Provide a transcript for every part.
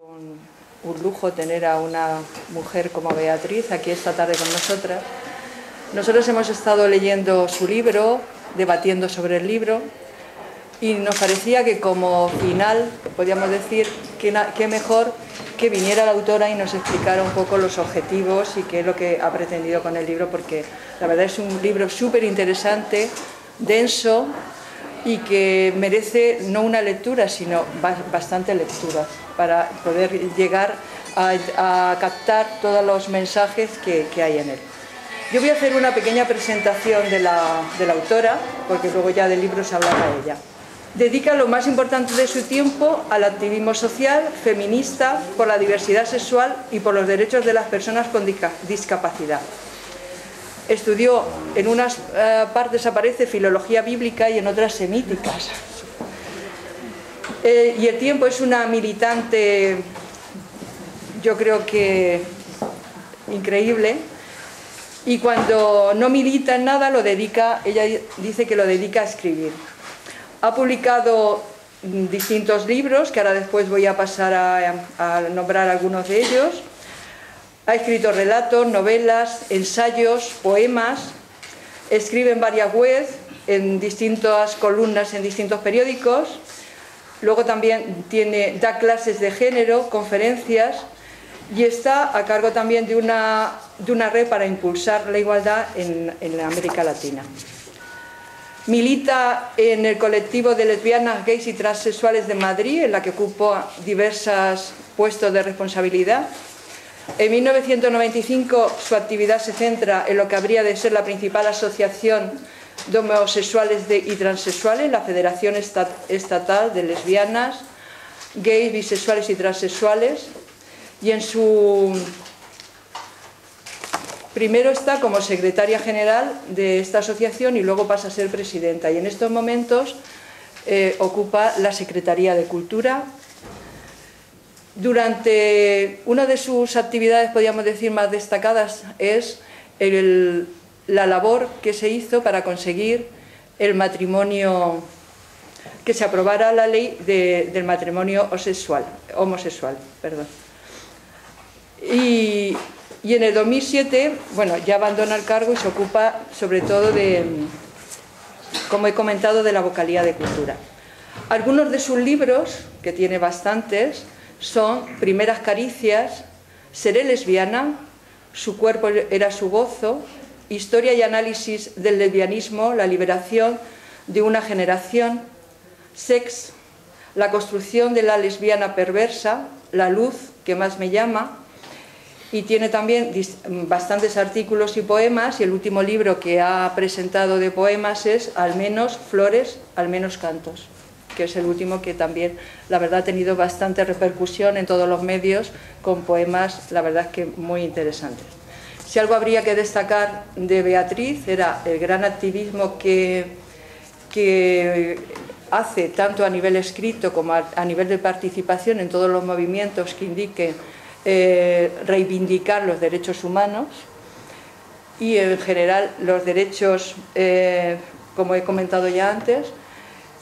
Un lujo tener a una mujer como Beatriz aquí esta tarde con nosotras. Nosotros hemos estado leyendo su libro, debatiendo sobre el libro, y nos parecía que como final, podríamos decir, que mejor que viniera la autora y nos explicara un poco los objetivos y qué es lo que ha pretendido con el libro, porque la verdad es un libro súper interesante, denso, y que merece no una lectura, sino bastante lectura, para poder llegar a captar todos los mensajes que hay en él. Yo voy a hacer una pequeña presentación de la autora, porque luego ya del libro se hablará ella. Dedica lo más importante de su tiempo al activismo social, feminista, por la diversidad sexual y por los derechos de las personas con discapacidad. Estudió, en unas partes aparece filología bíblica y en otras semíticas. Y el tiempo es una militante, yo creo que increíble, y cuando no milita en nada lo dedica, ella dice que lo dedica a escribir. Ha publicado distintos libros, que ahora después voy a pasar a nombrar algunos de ellos. Ha escrito relatos, novelas, ensayos, poemas, escribe en varias webs, en distintas columnas en distintos periódicos. Luego también da clases de género, conferencias, y está a cargo también de una red para impulsar la igualdad en América Latina. Milita en el colectivo de lesbianas, gays y transexuales de Madrid, en la que ocupa diversos puestos de responsabilidad. En 1995 su actividad se centra en lo que habría de ser la principal asociación de homosexuales y transexuales, la Federación Estatal de Lesbianas, Gays, Bisexuales y Transexuales, y primero está como secretaria general de esta asociación y luego pasa a ser presidenta, y en estos momentos ocupa la Secretaría de Cultura. Durante una de sus actividades, podríamos decir, más destacadas es la labor que se hizo para conseguir el matrimonio, que se aprobara la ley del matrimonio homosexual. Y en el 2007, bueno, ya abandona el cargo y se ocupa sobre todo de, como he comentado, de la vocalía de cultura. Algunos de sus libros, que tiene bastantes, son Primeras caricias, Seré lesbiana, Su cuerpo era su gozo, Historia y análisis del lesbianismo, la liberación de una generación, Sex, La construcción de la lesbiana perversa, La luz que más me llama, y tiene también bastantes artículos y poemas, y el último libro que ha presentado de poemas es Al menos flores, al menos cantos, que es el último que también, la verdad, ha tenido bastante repercusión en todos los medios, con poemas, la verdad, que muy interesantes. Si algo habría que destacar de Beatriz era el gran activismo que hace, tanto a nivel escrito como a nivel de participación en todos los movimientos que indiquen reivindicar los derechos humanos y, en general, los derechos, como he comentado ya antes.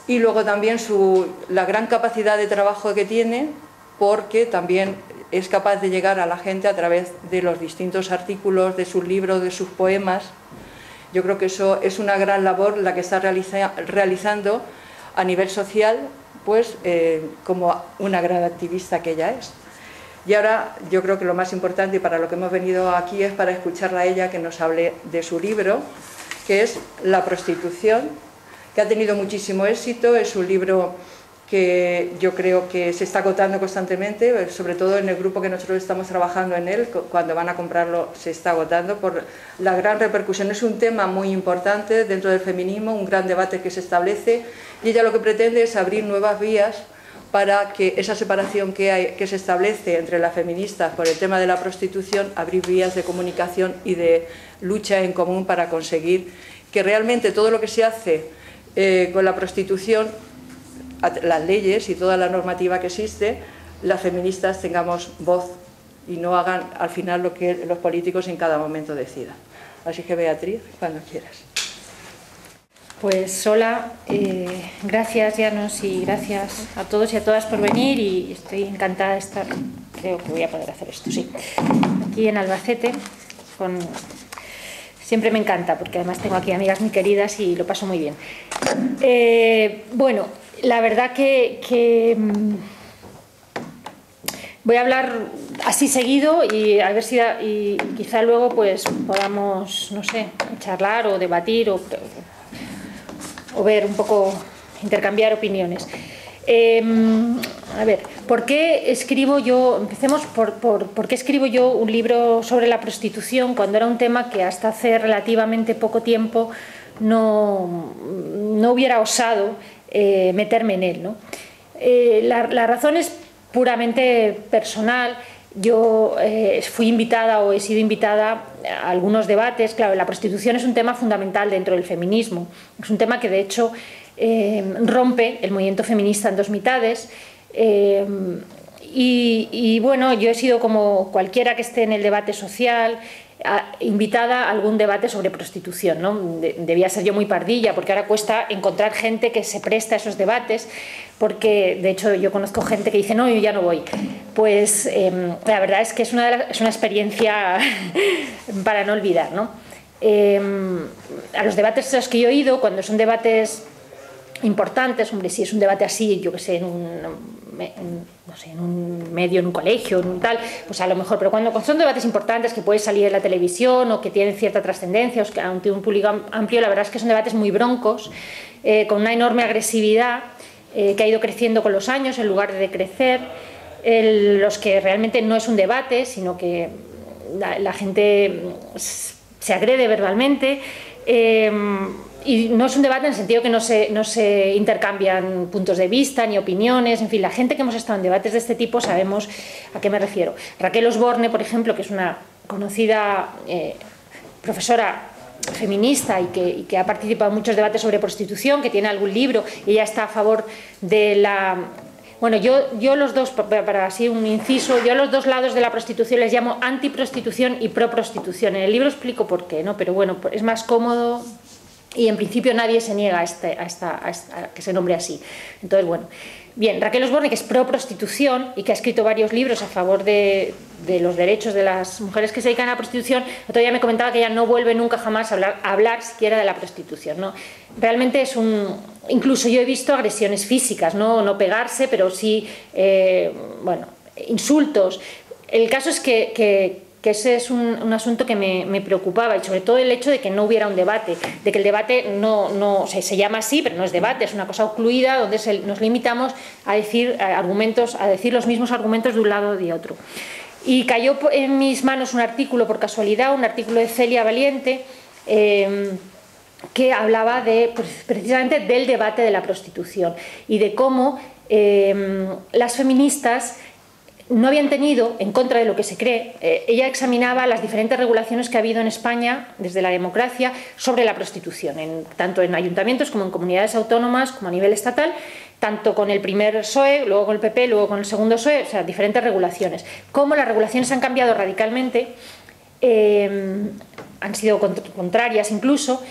Y luego también la gran capacidad de trabajo que tiene, porque también es capaz de llegar a la gente a través de los distintos artículos, de sus libros, de sus poemas. Yo creo que eso es una gran labor la que está realizando a nivel social, pues como una gran activista que ella es. Y ahora yo creo que lo más importante, y para lo que hemos venido aquí, es para escucharla a ella, que nos hable de su libro, que es La prostitución, que ha tenido muchísimo éxito. Es un libro que yo creo que se está agotando constantemente, sobre todo en el grupo que nosotros estamos trabajando en él. Cuando van a comprarlo se está agotando por la gran repercusión. Es un tema muy importante dentro del feminismo, un gran debate que se establece, y ella lo que pretende es abrir nuevas vías para que esa separación que se establece entre las feministas por el tema de la prostitución, abrir vías de comunicación y de lucha en común para conseguir que realmente todo lo que se hace con la prostitución, las leyes y toda la normativa que existe, las feministas tengamos voz y no hagan al final lo que los políticos en cada momento decidan. Así que, Beatriz, cuando quieras. Pues hola, gracias Llanos y gracias a todos y a todas por venir, y estoy encantada de estar, creo que voy a poder hacer esto, sí, aquí en Albacete. Siempre me encanta porque además tengo aquí amigas muy queridas y lo paso muy bien. Bueno, la verdad que voy a hablar así seguido y a ver si y quizá luego pues podamos, no sé, charlar o debatir o ver un poco, intercambiar opiniones. A ver, ¿por qué escribo yo? Empecemos por qué escribo yo un libro sobre la prostitución cuando era un tema que hasta hace relativamente poco tiempo no hubiera osado meterme en él, ¿no? La razón es puramente personal. Yo fui invitada o he sido invitada a algunos debates. Claro, la prostitución es un tema fundamental dentro del feminismo. Es un tema que de hecho rompe el movimiento feminista en dos mitades. Y bueno, yo he sido, como cualquiera que esté en el debate social, invitada a algún debate sobre prostitución, ¿no? Debía ser yo muy pardilla, porque ahora cuesta encontrar gente que se presta a esos debates, porque de hecho yo conozco gente que dice no, yo ya no voy. Pues la verdad es que es una experiencia para no olvidar, ¿no? A los debates a los que yo he ido, cuando son debates importantes, hombre, si es un debate así, yo que sé, en un medio, en un colegio, en un tal, pues a lo mejor, pero cuando son debates importantes que pueden salir en la televisión o que tienen cierta trascendencia o que ante un público amplio, la verdad es que son debates muy broncos, con una enorme agresividad que ha ido creciendo con los años en lugar de decrecer, los que realmente no es un debate, sino que la gente se agrede verbalmente. Y no es un debate en el sentido que no se intercambian puntos de vista ni opiniones. En fin, la gente que hemos estado en debates de este tipo sabemos a qué me refiero. Raquel Osborne, por ejemplo, que es una conocida profesora feminista y que ha participado en muchos debates sobre prostitución, que tiene algún libro, y ella está a favor de la... Bueno, yo los dos, para así un inciso, yo a los dos lados de la prostitución les llamo antiprostitución y proprostitución. En el libro explico por qué, ¿no? Pero bueno, es más cómodo y en principio nadie se niega a que se nombre así. Entonces, bueno. Bien, Raquel Osborne, que es pro-prostitución y que ha escrito varios libros a favor de los derechos de las mujeres que se dedican a la prostitución, otro día me comentaba que ella no vuelve nunca jamás a hablar siquiera de la prostitución, ¿no? Realmente es incluso yo he visto agresiones físicas, no pegarse, pero sí, bueno, insultos. El caso es que ese es un asunto que me preocupaba, y sobre todo el hecho de que no hubiera un debate, de que el debate se llama así, pero no es debate, es una cosa ocluida donde nos limitamos a decir argumentos, a decir los mismos argumentos de un lado y de otro. Y cayó en mis manos un artículo, por casualidad, un artículo de Celia Valiente, que hablaba precisamente del debate de la prostitución y de cómo las feministas no habían tenido, en contra de lo que se cree, ella examinaba las diferentes regulaciones que ha habido en España desde la democracia sobre la prostitución, tanto en ayuntamientos como en comunidades autónomas, como a nivel estatal, tanto con el primer PSOE, luego con el PP, luego con el segundo PSOE, o sea, diferentes regulaciones. Cómo las regulaciones han cambiado radicalmente, han sido contrarias incluso,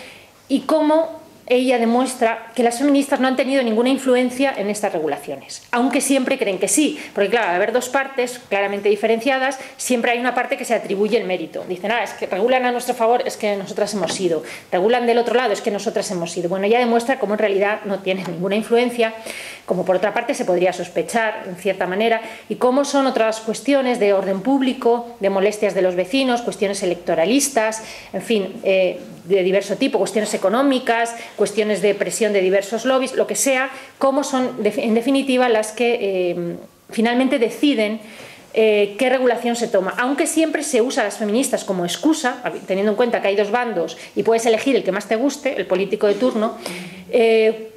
y cómo ella demuestra que las feministas no han tenido ninguna influencia en estas regulaciones, aunque siempre creen que sí, porque claro, al haber dos partes claramente diferenciadas, siempre hay una parte que se atribuye el mérito. Dicen, es que regulan a nuestro favor, es que nosotras hemos sido, regulan del otro lado, es que nosotras hemos sido. Bueno, ella demuestra cómo en realidad no tienen ninguna influencia, como por otra parte se podría sospechar en cierta manera, y cómo son otras cuestiones de orden público, de molestias de los vecinos, cuestiones electoralistas, en fin, de diverso tipo, cuestiones económicas, cuestiones de presión de diversos lobbies, lo que sea, cómo son en definitiva las que finalmente deciden qué regulación se toma, aunque siempre se usa a las feministas como excusa, teniendo en cuenta que hay dos bandos y puedes elegir el que más te guste, el político de turno,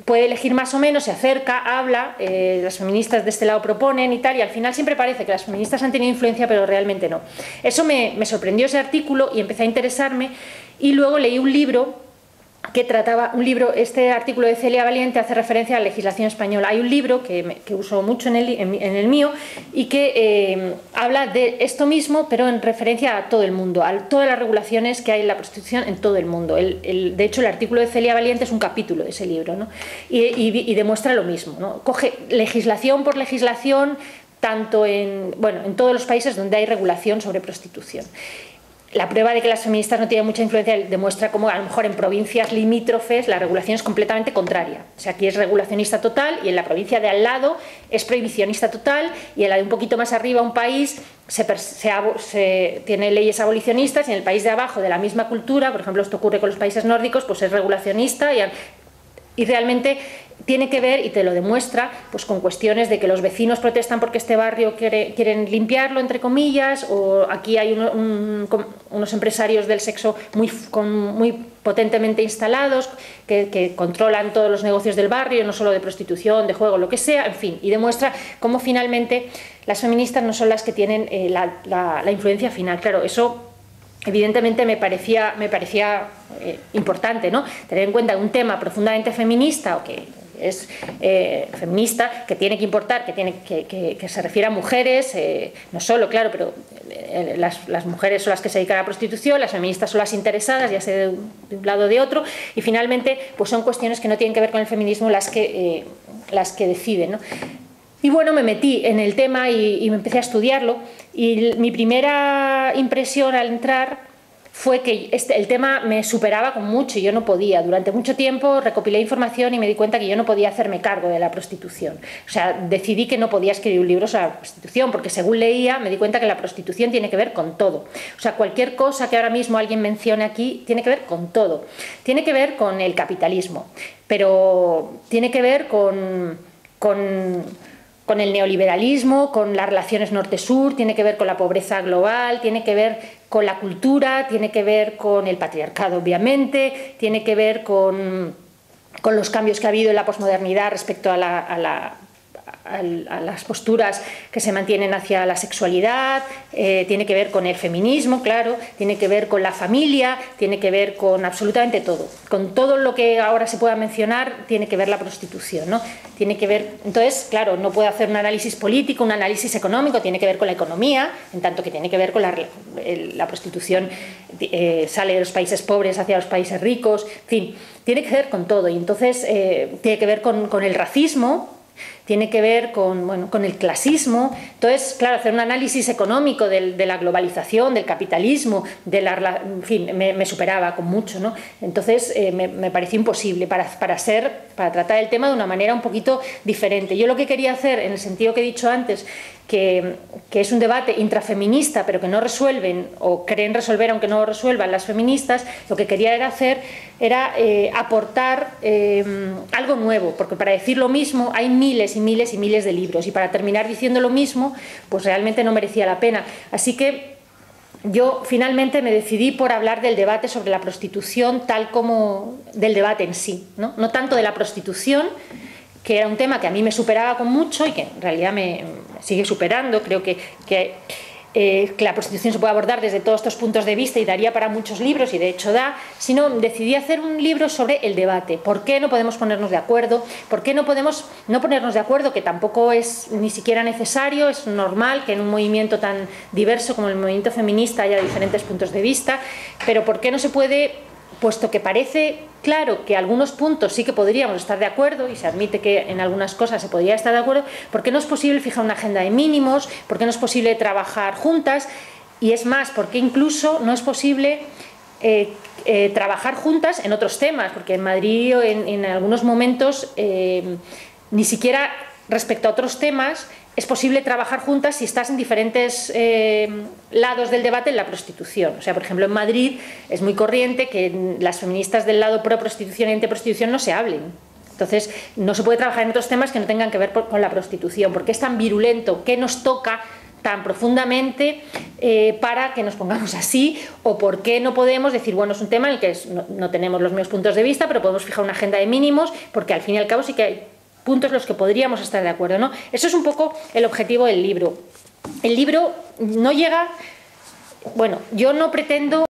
puede elegir más o menos, se acerca, habla, las feministas de este lado proponen y tal, y al final siempre parece que las feministas han tenido influencia, pero realmente no. Eso me sorprendió, ese artículo, y empecé a interesarme, y luego leí un libro que trataba un libro, este artículo de Celia Valiente hace referencia a la legislación española. Hay un libro que uso mucho en el mío y que habla de esto mismo, pero en referencia a todo el mundo, a todas las regulaciones que hay en la prostitución en todo el mundo. De hecho, el artículo de Celia Valiente es un capítulo de ese libro, ¿no? y demuestra lo mismo, ¿no? Coge legislación por legislación, tanto en todos los países donde hay regulación sobre prostitución. La prueba de que las feministas no tienen mucha influencia demuestra cómo a lo mejor en provincias limítrofes la regulación es completamente contraria. O sea, aquí es regulacionista total y en la provincia de al lado es prohibicionista total, y en la de un poquito más arriba un país tiene leyes abolicionistas, y en el país de abajo de la misma cultura, por ejemplo esto ocurre con los países nórdicos, pues es regulacionista y realmente tiene que ver, y te lo demuestra, pues con cuestiones de que los vecinos protestan porque este barrio quieren limpiarlo, entre comillas, o aquí hay unos empresarios del sexo muy potentemente instalados que controlan todos los negocios del barrio, no solo de prostitución, de juego, lo que sea, en fin, y demuestra cómo finalmente las feministas no son las que tienen la influencia final. Claro, eso evidentemente me parecía importante, ¿no? Tener en cuenta un tema profundamente feminista, o que es feminista, que tiene que importar, que se refiere a mujeres, no solo, claro, pero las mujeres son las que se dedican a la prostitución, las feministas son las interesadas, ya sea de un lado o de otro, y finalmente pues son cuestiones que no tienen que ver con el feminismo las que deciden, ¿no? Y bueno, me metí en el tema y me empecé a estudiarlo, y mi primera impresión al entrar fue que el tema me superaba con mucho y yo no podía. Durante mucho tiempo recopilé información y me di cuenta que yo no podía hacerme cargo de la prostitución. O sea, decidí que no podía escribir un libro sobre la prostitución, porque según leía me di cuenta que la prostitución tiene que ver con todo. O sea, cualquier cosa que ahora mismo alguien mencione aquí tiene que ver con todo. Tiene que ver con el capitalismo, pero tiene que ver con el neoliberalismo, con las relaciones norte-sur, tiene que ver con la pobreza global, tiene que ver con la cultura, tiene que ver con el patriarcado, obviamente, tiene que ver con los cambios que ha habido en la posmodernidad respecto a las posturas que se mantienen hacia la sexualidad, tiene que ver con el feminismo, claro, tiene que ver con la familia, tiene que ver con absolutamente todo. Con todo lo que ahora se pueda mencionar tiene que ver la prostitución, ¿no? Tiene que ver, entonces, claro, no puedo hacer un análisis político, un análisis económico, tiene que ver con la economía, en tanto que tiene que ver con la prostitución, sale de los países pobres hacia los países ricos, en fin, tiene que ver con todo. Y entonces tiene que ver con el racismo, tiene que ver con el clasismo. Entonces, claro, hacer un análisis económico de la globalización, del capitalismo, en fin, me superaba con mucho, ¿no? Entonces me pareció imposible para tratar el tema de una manera un poquito diferente. Yo lo que quería hacer, en el sentido que he dicho antes, que es un debate intrafeminista, pero que no resuelven, o creen resolver aunque no lo resuelvan las feministas, lo que quería era aportar algo nuevo, porque para decir lo mismo hay miles y miles y miles de libros, y para terminar diciendo lo mismo, pues realmente no merecía la pena. Así que yo finalmente me decidí por hablar del debate sobre la prostitución, tal como del debate en sí, ¿no? No tanto de la prostitución, que era un tema que a mí me superaba con mucho y que en realidad me sigue superando. Creo que la prostitución se puede abordar desde todos estos puntos de vista y daría para muchos libros, y de hecho da, sino decidí hacer un libro sobre el debate. ¿Por qué no podemos ponernos de acuerdo? ¿Por qué no podemos no ponernos de acuerdo? Que tampoco es ni siquiera necesario, es normal que en un movimiento tan diverso como el movimiento feminista haya diferentes puntos de vista, pero ¿por qué no se puede, puesto que parece claro que algunos puntos sí que podríamos estar de acuerdo, y se admite que en algunas cosas se podría estar de acuerdo, ¿por qué no es posible fijar una agenda de mínimos? ¿Por qué no es posible trabajar juntas? Y es más, ¿por qué incluso no es posible trabajar juntas en otros temas? Porque en Madrid en algunos momentos ni siquiera respecto a otros temas es posible trabajar juntas si estás en diferentes lados del debate en la prostitución. O sea, por ejemplo, en Madrid es muy corriente que las feministas del lado pro-prostitución y anti-prostitución no se hablen. Entonces, no se puede trabajar en otros temas que no tengan que ver con la prostitución, porque es tan virulento, que nos toca tan profundamente para que nos pongamos así, o por qué no podemos decir, bueno, es un tema en el que no tenemos los mismos puntos de vista, pero podemos fijar una agenda de mínimos, porque al fin y al cabo sí que hay puntos en los que podríamos estar de acuerdo, ¿no? Eso es un poco el objetivo del libro. El libro no llega, bueno, yo no pretendo